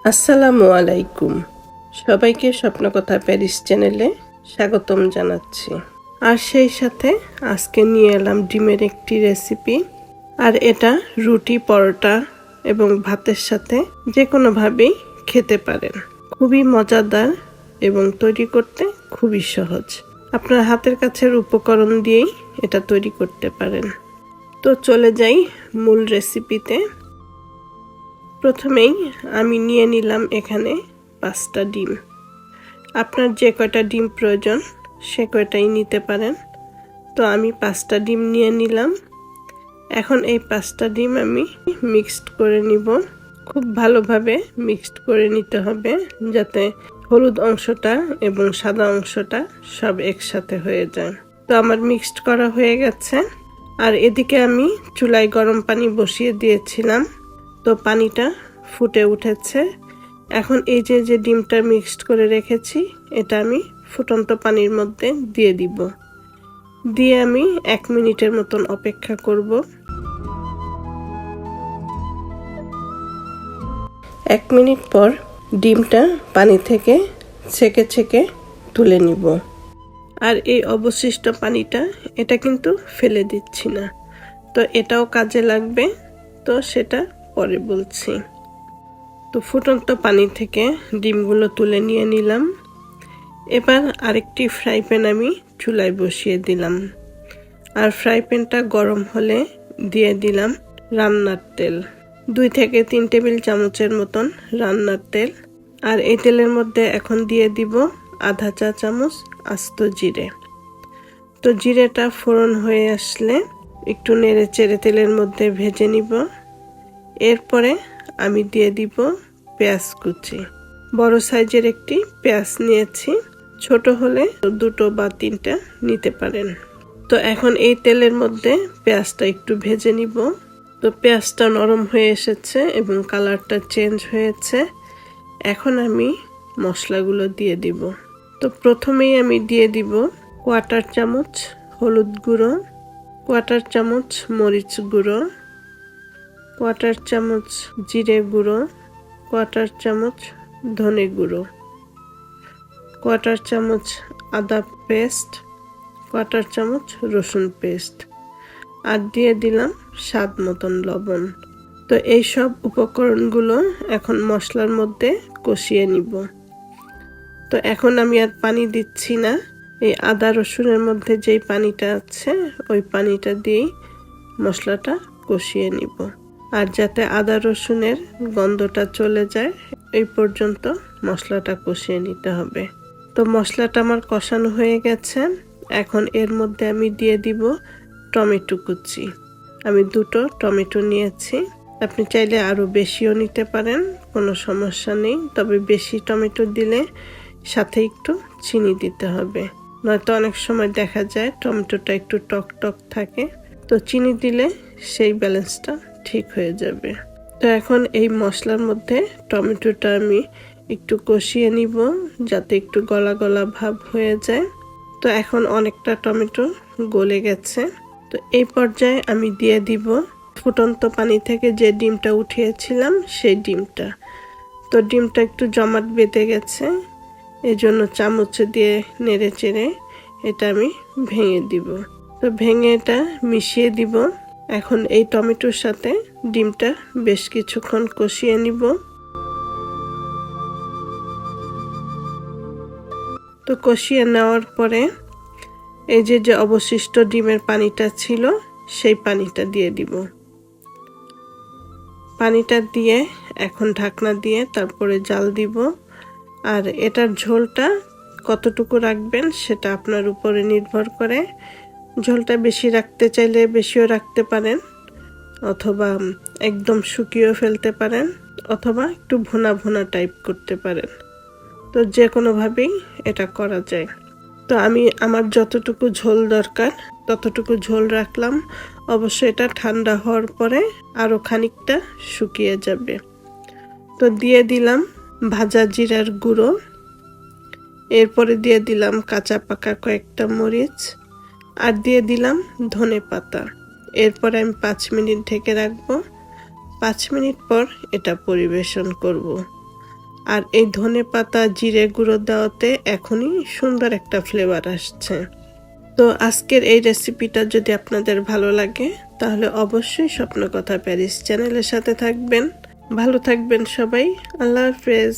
আসসালামু আলাইকুম। সবাইকে স্বপ্নকথা প্যারিস চ্যানেলে স্বাগতম জানাচ্ছি। আর সেই সাথে আজকে নিয়ে এলাম ডিমের একটি রেসিপি। আর এটা রুটি, পরোটা এবং ভাতের সাথে যে কোনোভাবেই খেতে পারেন। খুবই মজাদার এবং তৈরি করতে খুবই সহজ। আপনার হাতের কাছের উপকরণ দিয়েই এটা তৈরি করতে পারেন। তো চলে যাই মূল রেসিপিতে। প্রথমেই আমি নিয়ে নিলাম এখানে 5টা ডিম। আপনার যে কয়টা ডিম প্রয়োজন সে কয়টাই নিতে পারেন। তো আমি 5টা ডিম নিয়ে নিলাম। এখন এই 5টা ডিম আমি মিক্সড করে নিব। খুব ভালোভাবে মিক্সড করে নিতে হবে যাতে হলুদ অংশটা এবং সাদা অংশটা সব একসাথে হয়ে যায়। তো আমার মিক্সড করা হয়ে গেছে। আর এদিকে আমি চুলায় গরম পানি বসিয়ে দিয়েছিলাম। তো পানিটা ফুটে উঠেছে। এখন এই যে ডিমটা মিক্সড করে রেখেছি এটা আমি ফুটন্ত পানির মধ্যে দিয়ে দিব। দিয়ে আমি 1 মিনিটের মতন অপেক্ষা করব। 1 মিনিট পর ডিমটা পানি থেকে ছেঁকে তুলে নিব। আর এই অবশিষ্ট পানিটা এটা কিন্তু ফেলে দিচ্ছি না। তো এটাও কাজে লাগবে, তো সেটা পরে বলছি। তো ফুটন্ত পানি থেকে ডিমগুলো তুলে নিয়ে নিলাম। এবার আরেকটি ফ্রাই প্যান আমি চুলায় বসিয়ে দিলাম। আর ফ্রাই প্যানটা গরম হলে দিয়ে দিলাম রান্নার তেল। 2 থেকে 3 টেবিল চামচের মতন রান্নার তেল। আর এই তেলের মধ্যে এখন দিয়ে দিব আধা চা চামচ আস্ত জিরে। তো জিরেটা ফোড়ন হয়ে আসলে একটু নেড়ে চেড়ে তেলের মধ্যে ভেজে নিব। এরপরে আমি দিয়ে দিব পেঁয়াজ কুচি। বড় সাইজের একটি পেঁয়াজ নিয়েছি, ছোট হলে 2টো বা 3টা নিতে পারেন। তো এখন এই তেলের মধ্যে পেঁয়াজটা একটু ভেজে নিব। তো পেঁয়াজটা নরম হয়ে এসেছে এবং কালারটা চেঞ্জ হয়েছে। এখন আমি মশলাগুলো দিয়ে দিব। তো প্রথমেই আমি দিয়ে দিব 1/4 চামচ হলুদ গুঁড়ো, 1/4 চামচ মরিচ গুঁড়ো, 1/4 চামচ জিরে গুঁড়ো, 1/4 চামচ ধনে গুঁড়ো, 1/4 চামচ আদা পেস্ট, 1/4 চামচ রসুন পেস্ট। আর দিয়ে দিলাম স্বাদ মতন লবণ। তো এই সব উপকরণগুলো এখন মশলার মধ্যে কষিয়ে নিব। তো এখন আমি আর পানি দিচ্ছি না। এই আদা রসুনের মধ্যে যেই পানিটা আছে ওই পানিটা দিয়েই মশলাটা কষিয়ে নিব। আর যাতে আদা রসুনের গন্ধটা চলে যায় এই পর্যন্ত মশলাটা কষিয়ে নিতে হবে। তো মশলাটা আমার কষানো হয়ে গেছে। এখন এর মধ্যে আমি দিয়ে দিব টমেটো কুচি। আমি 2টো টমেটো নিয়েছি। আপনি চাইলে আরও বেশিও নিতে পারেন, কোনো সমস্যা নেই। তবে বেশি টমেটো দিলে সাথে একটু চিনি দিতে হবে, নয়তো অনেক সময় দেখা যায় টমেটোটা একটু টক টক থাকে। তো চিনি দিলে সেই ব্যালেন্সটা ঠিক হয়ে যাবে। তো এখন এই মশলার মধ্যে টমেটোটা আমি একটু কষিয়ে নিব যাতে একটু গলা গলা ভাব হয়ে যায়। তো এখন অনেকটা টমেটো গলে গেছে। তো এই পর্যায়ে আমি দিয়ে দিব ফুটন্ত পানি থেকে যে ডিমটা উঠিয়েছিলাম সেই ডিমটা। তো ডিমটা একটু জমাট বেঁধে গেছে, এজন্য চামচ দিয়ে নেড়ে চেড়ে এটা আমি ভেঙে দিব। তো ভেঙে এটা মিশিয়ে দিব। এখন এই টমেটোর সাথে ডিমটা বেশ কিছুক্ষণ কষিয়ে নিব। তো কষিয়ে নেওয়ার পরে এই যে অবশিষ্ট ডিমের পানিটা ছিল সেই পানিটা দিয়ে দিব। পানিটা দিয়ে এখন ঢাকনা দিয়ে তারপরে জাল দিব। আর এটার ঝোলটা কতটুকু রাখবেন সেটা আপনার উপরে নির্ভর করে। ঝোলটা বেশি রাখতে চাইলে বেশিও রাখতে পারেন, অথবা একদম শুকিয়েও ফেলতে পারেন, অথবা একটু ভুনা ভুনা টাইপ করতে পারেন। তো যে কোনোভাবেই এটা করা যায়। তো আমি আমার যতটুকু ঝোল দরকার ততটুকু ঝোল রাখলাম। অবশ্যই এটা ঠান্ডা হওয়ার পরে আরও খানিকটা শুকিয়ে যাবে। তো দিয়ে দিলাম ভাজা জিরার গুঁড়ো। এরপরে দিয়ে দিলাম কাঁচা পাকা কয়েকটা মরিচ। আর দিয়ে দিলাম ধনে পাতা। এরপরে আমি 5 মিনিট ঢেকে রাখবো। 5 মিনিট পর এটা পরিবেশন করব। আর এই ধনেপাতা জিরে গুঁড়ো দেওয়াতে এখনই সুন্দর একটা ফ্লেভার আসছে। তো আজকের এই রেসিপিটা যদি আপনাদের ভালো লাগে তাহলে অবশ্যই স্বপ্নকথা প্যারিস চ্যানেলের সাথে থাকবেন। ভালো থাকবেন সবাই। আল্লাহ হাফেজ।